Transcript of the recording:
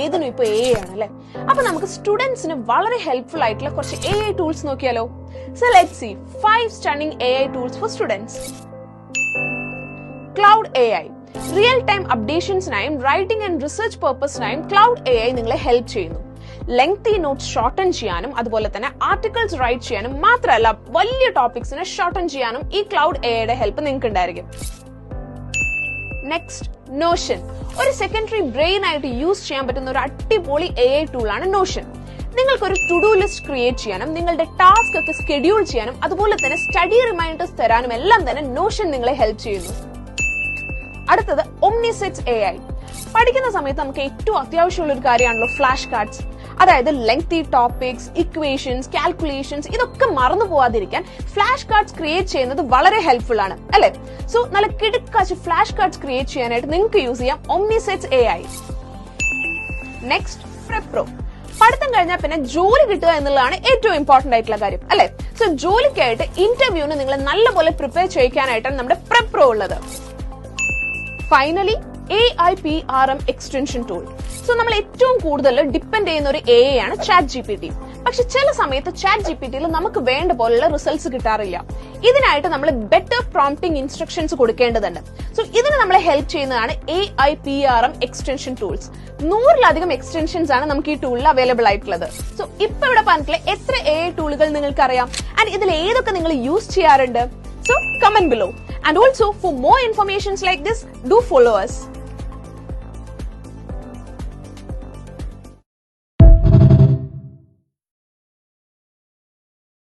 ഏതിനും ഇപ്പൊ AI ആണ് അല്ലെ. അപ്പൊ നമുക്ക് സ്റ്റുഡൻസിന് വളരെ ഹെൽപ്ഫുൾ ആയിട്ടുള്ള കുറച്ച് AI ടൂൾസ് നോക്കിയാലോ. So let's see 5 stunning AI tools for students. Cloud AI. Real time അപ്ഡേഷൻസിനായും റൈറ്റിംഗ് ആൻഡ് റിസർച്ച് പർപ്പസിനായും ക്ലൗഡ് AI നിങ്ങളെ ഹെൽപ്പ് ചെയ്യുന്നു. ലെങ്തി നോട്ട്സ് ഷോർട്ടൻ ചെയ്യാനും അതുപോലെ തന്നെ ആർട്ടിക്കിൾസ് റൈറ്റ് ചെയ്യാനും മാത്രമല്ല വലിയ ടോപ്പിക്സിനെ ഷോർട്ടൻ ചെയ്യാനും ഈ ക്ലൗഡ് AIയുടെ ഹെൽപ്പ് നിങ്ങൾക്ക് ഉണ്ടായിരിക്കും. Next, Notion. ഒരു സെക്കൻഡറി ബ്രെയിൻ ആയിട്ട് യൂസ് ചെയ്യാൻ പറ്റുന്ന ഒരു അടിപൊളി AI ടൂളാണ് നോഷൻ. നിങ്ങൾക്കൊരു ടു ഡു ലിസ്റ്റ് ക്രിയേറ്റ് ചെയ്യാനും നിങ്ങളുടെ ടാസ്ക് ഒക്കെ സ്കെഡ്യൂൾ ചെയ്യാനും അതുപോലെ തന്നെ സ്റ്റഡി റിമൈൻഡേഴ്സ് തരാനും എല്ലാം തന്നെ നോഷൻ നിങ്ങളെ ഹെൽപ്പ് ചെയ്യുന്നു. അടുത്തത് ഒംനിസെറ്റ്സ് AI. പഠിക്കുന്ന സമയത്ത് നമുക്ക് ഏറ്റവും അത്യാവശ്യമുള്ള ഒരു കാര്യമാണല്ലോ ഫ്ലാഷ് കാർഡ്സ്. അതായത് ലെങ്തി ടോപ്പിക്സ്, ഇക്വേഷൻസ്, കാൽക്കുലേഷൻസ് ഇതൊക്കെ മറന്നു പോവാതിരിക്കാൻ ഫ്ലാഷ് കാർഡ്സ് ക്രിയേറ്റ് ചെയ്യുന്നത് വളരെ ഹെൽപ്ഫുൾ ആണ് അല്ലെ. സോ നല്ല കിടുക്കാച്ച് ഫ്ലാഷ് കാർഡ്സ് ക്രിയേറ്റ് ചെയ്യാനായിട്ട് നിങ്ങൾക്ക് യൂസ് ചെയ്യാം ഒംനിസെറ്റ്സ് AI. നെക്സ്റ്റ്, പ്രെപ്രോ. പഠിത്തം കഴിഞ്ഞാൽ പിന്നെ ജോലി കിട്ടുക എന്നുള്ളതാണ് ഏറ്റവും ഇമ്പോർട്ടന്റ് ആയിട്ടുള്ള കാര്യം അല്ലെ. സോ ജോലിക്കായിട്ട് ഇന്റർവ്യൂവിന് നിങ്ങൾ നല്ലപോലെ പ്രിപ്പയർ ചെയ്യിക്കാനായിട്ടാണ് നമ്മുടെ പ്രെപ്രോ ഉള്ളത്. Finally, AIPRM extension tool. So നമ്മൾ ഏറ്റവും കൂടുതൽ ഡിപ്പെൻഡ് ചെയ്യുന്ന ഒരു AI ആണ് ChatGPT. പക്ഷെ ചില സമയത്ത് ChatGPTയിൽ നമുക്ക് വേണ്ട പോലുള്ള റിസൾട്ട്സ് കിട്ടാറില്ല. ഇതിനായിട്ട് നമ്മൾ ബെറ്റർ പ്രോംപ്റ്റിംഗ് ഇൻസ്ട്രക്ഷൻസ് കൊടുക്കേണ്ടതുണ്ട്. സോ ഇതിന് നമ്മളെ ഹെൽപ്പ് ചെയ്യുന്നതാണ് AIPRM എക്സ്റ്റൻഷൻ ടൂൾസ്. 100-ലധികം എക്സ്റ്റൻഷൻസ് ആണ് നമുക്ക് ഈ ടൂളിൽ അവൈലബിൾ ആയിട്ടുള്ളത്. സോ ഇപ്പൊ ഇവിടെ പറഞ്ഞിട്ടുള്ള എത്ര AI ടൂളുകൾ നിങ്ങൾക്ക് അറിയാം ആൻഡ് ഇതിൽ ഏതൊക്കെ നിങ്ങൾ യൂസ് ചെയ്യാറുണ്ട്? So comment below. And also for more informations like this, do follow us.